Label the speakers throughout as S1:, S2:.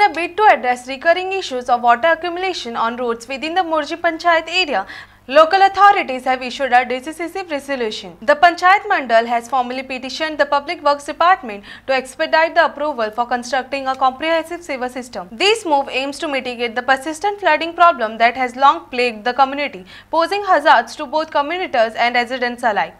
S1: a bid to address recurring issues of water accumulation on roads within the Morji Panchayat area, local authorities have issued a decisive resolution. The Panchayat Mandal has formally petitioned the Public Works Department to expedite the approval for constructing a comprehensive sewer system. This move aims to mitigate the persistent flooding problem that has long plagued the community, posing hazards to both commuters and residents alike.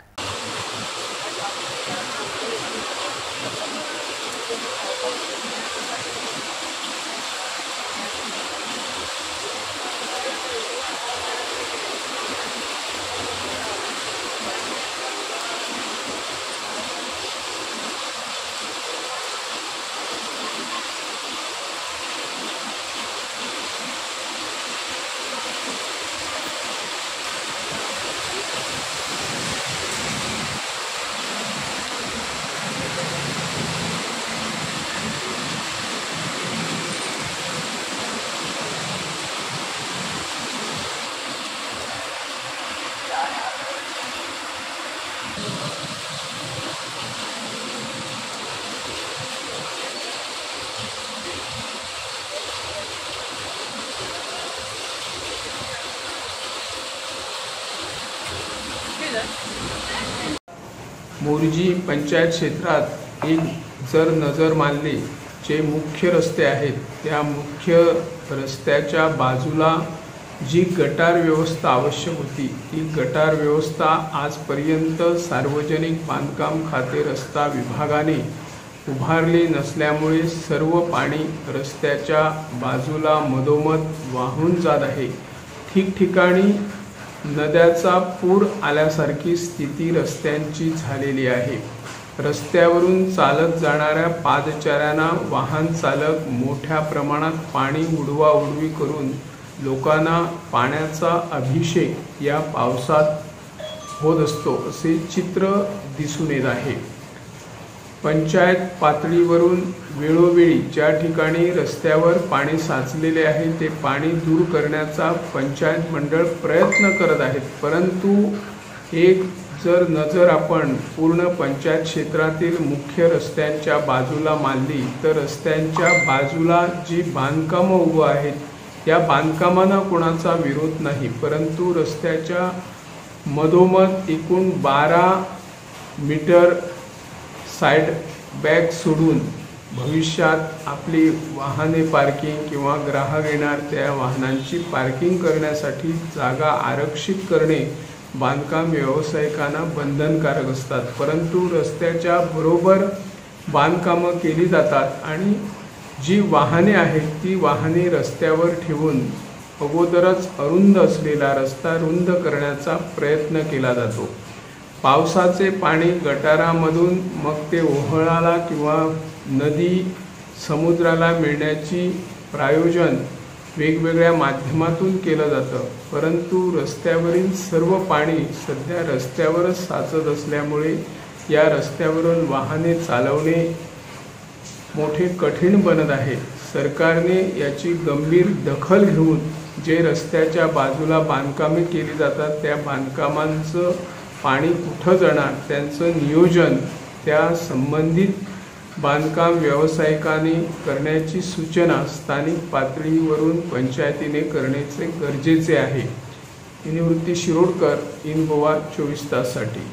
S2: Morjim panchayat क्षेत्रात एक जर नजर मारली जे मुख्य रस्ते आहेत त्या मुख्य रस्त्याच्या बाजूला जी गटार व्यवस्था आवश्यक होती ती गटार व्यवस्था आजपर्यंत सार्वजनिक बांधकाम खाते रस्ता विभागाने उभारली नसल्यामुळे सर्व पाणी रस्त्याच्या बाजूला मधोमध वाहून जात आहे। ठिकठिकाणी नद्याचा पूर आल्यासारखी स्थिती रस्त्यांची झालेली आहे। रस्त्यावरून चालत जाणाऱ्या पादचाऱ्यांना वाहन चालक मोठ्या प्रमाणात पाणी उडवाउडवी करून लोकांना पाण्याचा अभिषेक या पावसात होत असतो असे चित्र दिसून येत आहे। पंचायत पातळीवरून वेळोवेळी ज्या ठिकाणी रस्त्यावर पाणी साचलेले आहे ते पाणी दूर करण्याचा पंचायत मंडळ प्रयत्न करत आहेत, परंतु एक जर नजर आपण पूर्ण पंचायत क्षेत्रातील मुख्य रस्त्यांच्या बाजूला मारली तर रस्त्यांच्या बाजूला जी बांधकामं उभं आहेत या बांधकामांना कोणाचा विरोध नाही, परंतु रस्त्याच्या मधोमध एकूण 12 मीटर साइड बॅग सोडून भविष्यात आपली वाहने पार्किंग किंवा ग्राहक येणार त्या वाहनांची पार्किंग करण्यासाठी जागा आरक्षित करणे बांधकाम व्यावसायिकांना बंधनकारक असतात, परंतु रस्त्याच्या बरोबर बांधकामं केली जातात आणि जी वाहने आहेत ती वाहने रस्त्यावर ठेवून अगोदरच अरुंद असलेला रस्ता रुंद करण्याचा प्रयत्न केला जातो। पावसाचे पाणी गटारामधून मग ते ओहळाला किंवा नदी समुद्राला मिळण्याची प्रायोजन वेगवेगळ्या माध्यमातून केलं जातं, परंतु रस्त्यावरील सर्व पाणी सध्या रस्त्यावरच साचत असल्यामुळे या रस्त्यावरून वाहने चालवणे मोठे कठीण बनत आहे। सरकारने याची गंभीर दखल घेऊन जे रस्त्याच्या बाजूला बांधकामे केली जातात त्या बांधकामांचं पाणी कुठं जाणार त्यांचं नियोजन त्या संबंधित बांधकाम व्यावसायिकांनी करण्याची सूचना स्थानिक पातळीवरून पंचायतीने करण्याचे गरजेचे आहे। निवृत्ती शिरोडकर, इन गोवा 24 ताससाठी।